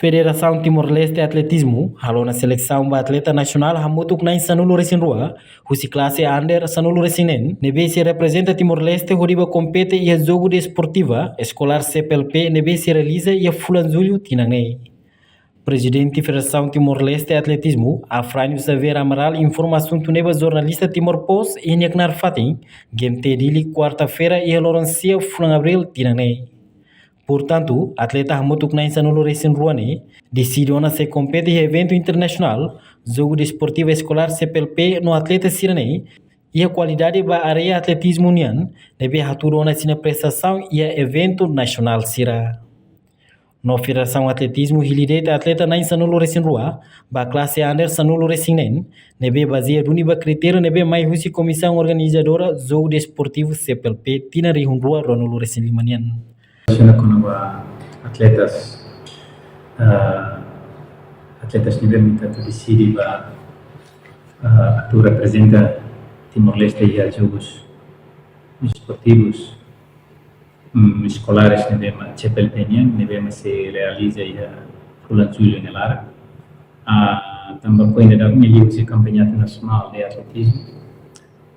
Federação Timor-Leste Atletismo, halona seleção ba atleta nacional hamutuk na sanulu resin rua, husi classe under sanulu resinen, nebe se representa Timor-Leste horiba compete e jogo desportiva, escolar CPLP nebe se realiza e fulan julho tinanei. Presidente Federação Timor-Leste Atletismo, Afrânio Xavier Amaral, informação tuneba jornalista Timor Post e Neknar Fatin, game dili quarta-feira e Lorencia fulan abril tinanei. Portanto, atleta hamutuk na insanulo resin ruane decidiu se compete em evento internacional, jogo desportivo escolar CPLP no atleta siranei e a qualidade ba areia atletismo união deve haturona sina prestação e a evento nacional sira. No Federação Atletismo hilideta atleta na insanulo resin rua, ba classe under sanulo resinen, nebe baseia duniba critério nebe mai husi comissão organizadora jogo desportivo CPLP tina rihunrua ronulo resin limanian. Com atletas atletas nível muito decidi para tu representa Timor-Leste e a jogos esportivos escolares nível CPLP nível se realiza e fulan julho em Lara também ainda da minha liga campeonato nacional de atletismo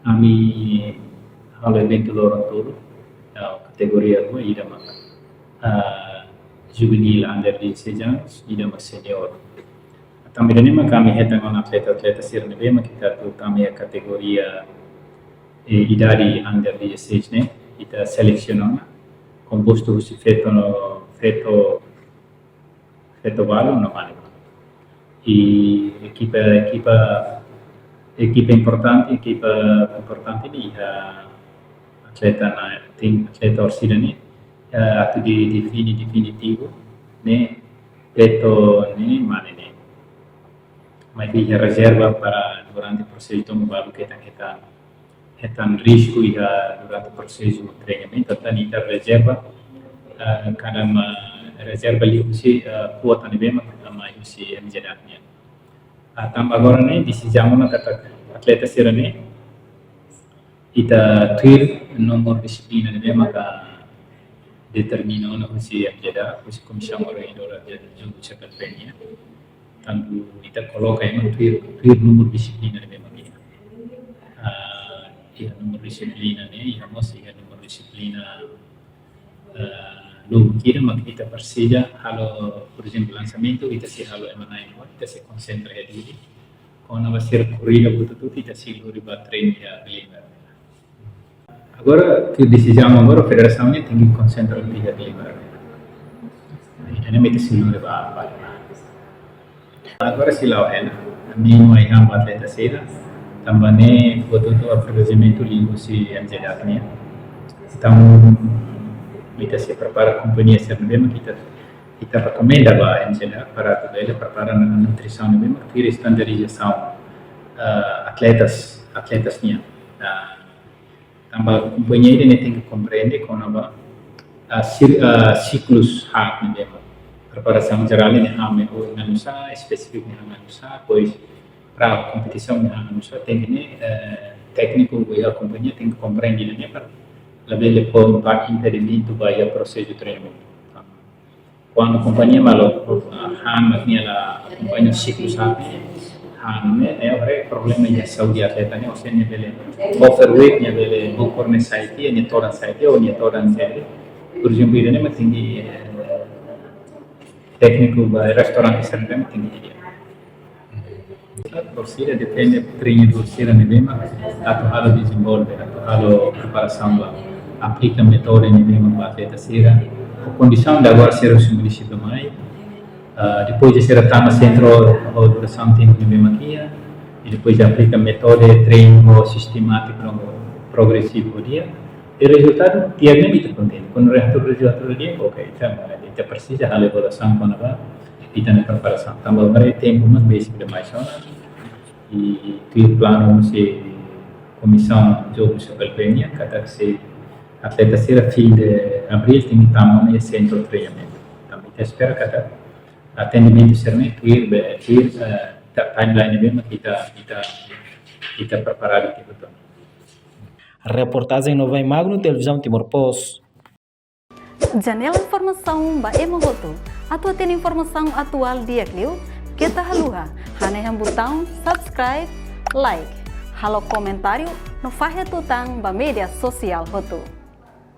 a mim ao evento do todo categoria 2 e da juvenil under 16 anos e da senior. Também nem kami hetang atleta sirne bema kita tu kami a categoria idade under 16 né kita selecionou composto se feito valo no mano. E equipa importante ni atleta na tim atleta orsidani atau definitivo né preto né mana né mas dia reserva para durante o processo mobile que está risco e durante o processo de treinamento então ita reserva cada reserva ali usi kuota ni bema mas usi menjadinya tambah agora né decisão na kata atleta sirane ita tuir nomor disiplina ni bema determina ona husi abjada husi comissão organizadora de jogo CPLP tanto kita coloca em tuir número disiplina de memang ia número disiplina né ia mos ia número disiplina no kira mak kita persija halo por exemplo lançamento kita se halo emanai kita se concentra diri quando vai ser corrida bututu kita se riba trein ya believer. Agora que decisão agora a federação tem que concentrar no dia de livre. Ini mesti silu ba. Agora se lá é, a mim não é um atleta cedo, também foto do oferecimento livre se anjelaknya. Então, kita se prepara a companhia ser mesmo kita recomenda ba anjela para tudo ele prepara a nutrição mesmo, ter estandarização atletasnya. Tambah companhia ini tem que compreender como ciclos hak ni mesmo. Preparação geral ni hame o nanusa específico ni nanusa, pois para a competição ni nanusa tem que técnico e a companhia tem que compreender ni para level pode impedimento vai a processo de treinamento. Quando a companhia malo ham ni la companhia ciclos hak é problema de saúde atleta né, ou seja, nível overweight, nível bucorne saiti, nem toda saiti ou nem toda série. Por exemplo, ele nem tem técnico de restaurante sempre tem que a torcida depende do treino do torcida nem mesmo, a halo desenvolve, a halo preparação lá, aplica método nem mesmo para atleta sira, a condição de agora ser o município mais depois de ser a centro ou duração tem que ver aqui e depois aplica método de treino sistemático progressivo dia e o resultado dia nem muito contente quando o resultado dia ok então kita precisa a evolução quando vai e também preparação também agora tempo mais básico de mais e o plano se comissão de jogo CPLP kata que se atleta ser fim de abril tem que estar no centro de treinamento também espero que atendimento serme timeline mesmo kita preparado tipo tudo. Reportagem Nova Magno, Televisão Timor Post. Janela Informação ba Emogoto. Atau tem informação atual dia Clio, kita haluha, haneham botão subscribe, like, halo comentário no faixa tutang ba media sosial hotu.